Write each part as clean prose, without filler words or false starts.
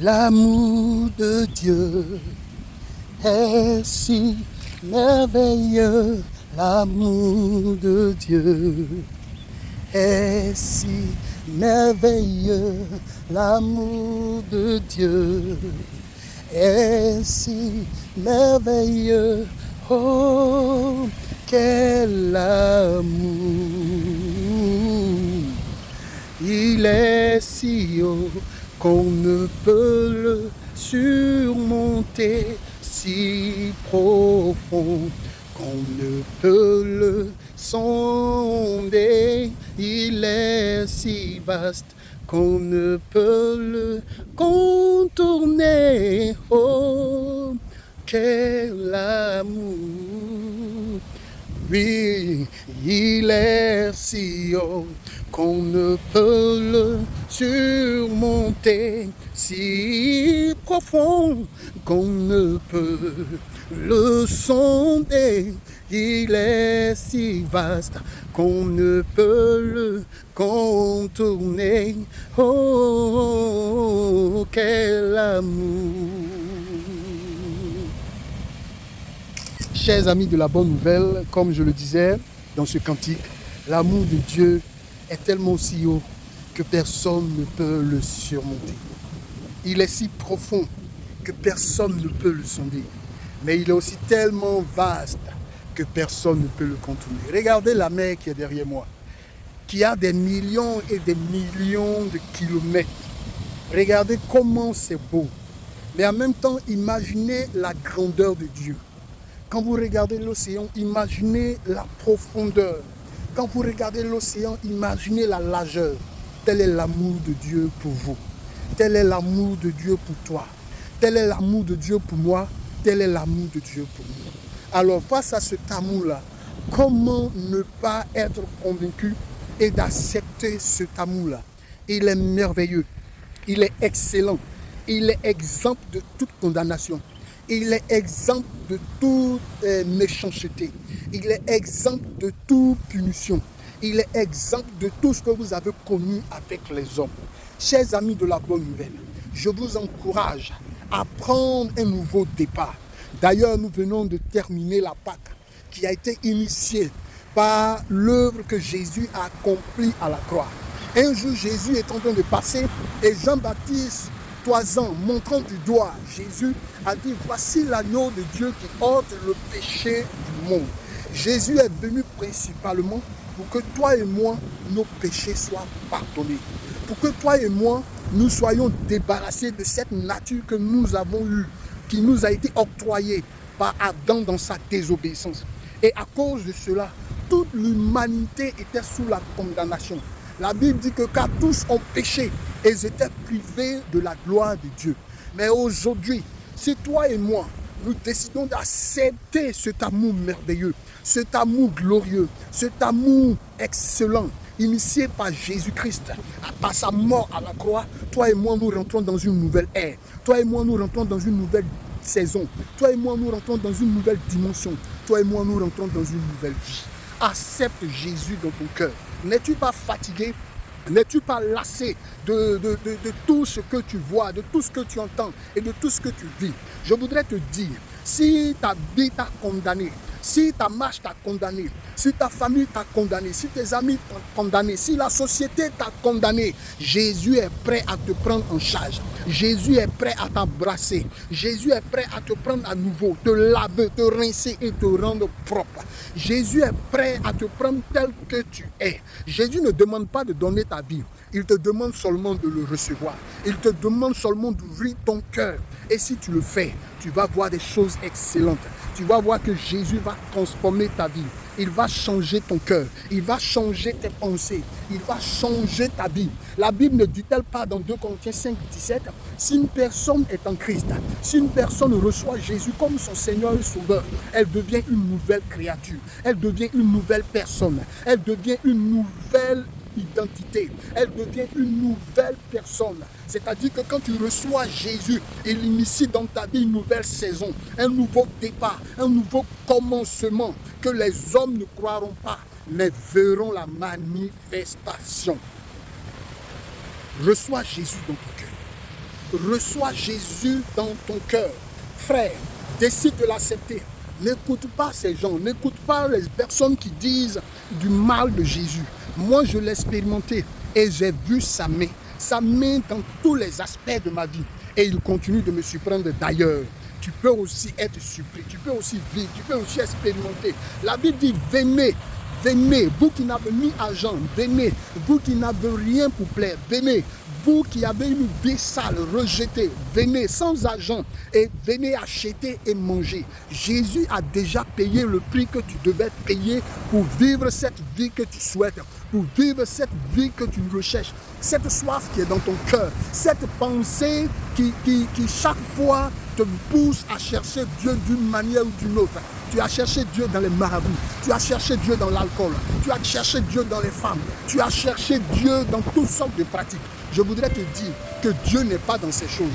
L'amour de Dieu est si merveilleux. L'amour de Dieu est si merveilleux. L'amour de Dieu est si merveilleux. Oh, quel amour! Il est si haut qu'on ne peut le surmonter, si profond qu'on ne peut le sonder. Il est si vaste qu'on ne peut le contourner. Oh, quel amour! Oui, il est si haut qu'on ne peut le surmonter, si profond qu'on ne peut le sonder. Il est si vaste qu'on ne peut le contourner. Oh, quel amour! Chers amis de la bonne nouvelle, comme je le disais dans ce cantique, l'amour de Dieu est tellement aussi haut que personne ne peut le surmonter. Il est si profond que personne ne peut le sonder. Mais il est aussi tellement vaste que personne ne peut le contourner. Regardez la mer qui est derrière moi, qui a des millions et des millions de kilomètres. Regardez comment c'est beau. Mais en même temps, imaginez la grandeur de Dieu. Quand vous regardez l'océan, imaginez la profondeur. Quand vous regardez l'océan, imaginez la largeur. Tel est l'amour de Dieu pour vous. Tel est l'amour de Dieu pour toi. Tel est l'amour de Dieu pour moi. Tel est l'amour de Dieu pour nous. Alors face à cet amour-là, comment ne pas être convaincu et d'accepter cet amour-là? Il est merveilleux. Il est excellent. Il est exempt de toute condamnation. Il est exempt de toute méchanceté. Il est exempt de toute punition. Il est exempt de tout ce que vous avez connu avec les hommes. Chers amis de la bonne nouvelle, je vous encourage à prendre un nouveau départ. D'ailleurs, nous venons de terminer la Pâque qui a été initiée par l'œuvre que Jésus a accomplie à la croix. Un jour, Jésus est en train de passer et Jean-Baptiste, toisant, montrant du doigt, Jésus a dit, voici l'agneau de Dieu qui ôte le péché du monde. Jésus est venu principalement pour que toi et moi, nos péchés soient pardonnés. Pour que toi et moi, nous soyons débarrassés de cette nature que nous avons eue, qui nous a été octroyée par Adam dans sa désobéissance. Et à cause de cela, toute l'humanité était sous la condamnation. La Bible dit que car tous ont péché, et ils étaient privés de la gloire de Dieu. Mais aujourd'hui, si toi et moi, nous décidons d'accepter cet amour merveilleux, cet amour glorieux, cet amour excellent, initié par Jésus-Christ, par sa mort à la croix, toi et moi, nous rentrons dans une nouvelle ère. Toi et moi, nous rentrons dans une nouvelle saison. Toi et moi, nous rentrons dans une nouvelle dimension. Toi et moi, nous rentrons dans une nouvelle vie. Accepte Jésus dans ton cœur. N'es-tu pas fatigué? N'es-tu pas lassé de tout ce que tu vois, de tout ce que tu entends et de tout ce que tu vis? Je voudrais te dire, si ta vie t'a condamné, si ta marche t'a condamné, si ta famille t'a condamné, si tes amis t'ont condamné, si la société t'a condamné, Jésus est prêt à te prendre en charge. Jésus est prêt à t'embrasser. Jésus est prêt à te prendre à nouveau, te laver, te rincer et te rendre propre. Jésus est prêt à te prendre tel que tu es. Jésus ne demande pas de donner ta vie. Il te demande seulement de le recevoir. Il te demande seulement d'ouvrir ton cœur. Et si tu le fais, tu vas voir des choses excellentes. Tu vas voir que Jésus va transformer ta vie. Il va changer ton cœur. Il va changer tes pensées. Il va changer ta vie. La Bible ne dit-elle pas dans 2 Corinthiens 5, 17, si une personne est en Christ, si une personne reçoit Jésus comme son Seigneur et Sauveur, elle devient une nouvelle créature. Elle devient une nouvelle personne. Elle devient une nouvelle identité, elle devient une nouvelle personne. C'est-à-dire que quand tu reçois Jésus, il initie dans ta vie une nouvelle saison, un nouveau départ, un nouveau commencement que les hommes ne croiront pas, mais verront la manifestation. Reçois Jésus dans ton cœur. reçois Jésus dans ton cœur. Frère, décide de l'accepter. N'écoute pas ces gens, n'écoute pas les personnes qui disent du mal de Jésus. Moi, je l'ai expérimenté et j'ai vu sa main dans tous les aspects de ma vie. Et il continue de me surprendre d'ailleurs. Tu peux aussi être surpris, tu peux aussi vivre, tu peux aussi expérimenter. La Bible dit, venez, venez, vous qui n'avez ni argent, venez, vous qui n'avez rien pour plaire, venez, vous qui avez une vie sale, rejetée, venez sans argent et venez acheter et manger. Jésus a déjà payé le prix que tu devais payer pour vivre cette vie que tu souhaites, pour vivre cette vie que tu recherches, cette soif qui est dans ton cœur, cette pensée qui chaque fois te pousse à chercher Dieu d'une manière ou d'une autre. Tu as cherché Dieu dans les marabouts, tu as cherché Dieu dans l'alcool, tu as cherché Dieu dans les femmes, tu as cherché Dieu dans toutes sortes de pratiques. Je voudrais te dire que Dieu n'est pas dans ces choses.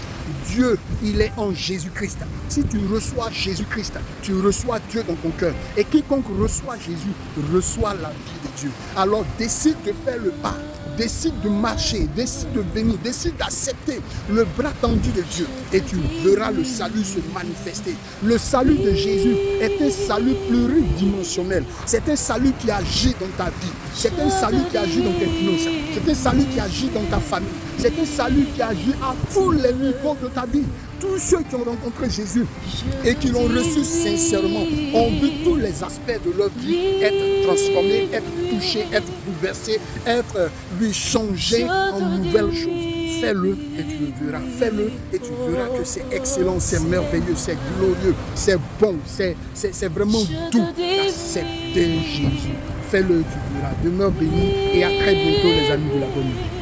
Dieu, il est en Jésus-Christ. Si tu reçois Jésus-Christ, tu reçois Dieu dans ton cœur. Et quiconque reçoit Jésus, reçoit la vie de Dieu. Alors décide de faire le pas. Décide de marcher, décide de venir, décide d'accepter le bras tendu de Dieu et tu verras le salut se manifester. Le salut de Jésus est un salut pluridimensionnel. C'est un salut qui agit dans ta vie. C'est un salut qui agit dans tes finances. C'est un salut qui agit dans ta famille. C'est un salut qui agit à tous les niveaux de ta vie. Tous ceux qui ont rencontré Jésus et qui l'ont reçu sincèrement ont vu tous les aspects de leur vie être transformés, être touchés, être bouleversés, être lui changés en nouvelles choses. Fais-le et tu le verras. Fais-le et tu verras que c'est excellent, c'est merveilleux, c'est glorieux, c'est bon, c'est vraiment doux d'accepter Jésus. Fais-le, tu verras. Demeure béni et à très bientôt les amis de la bonne vie.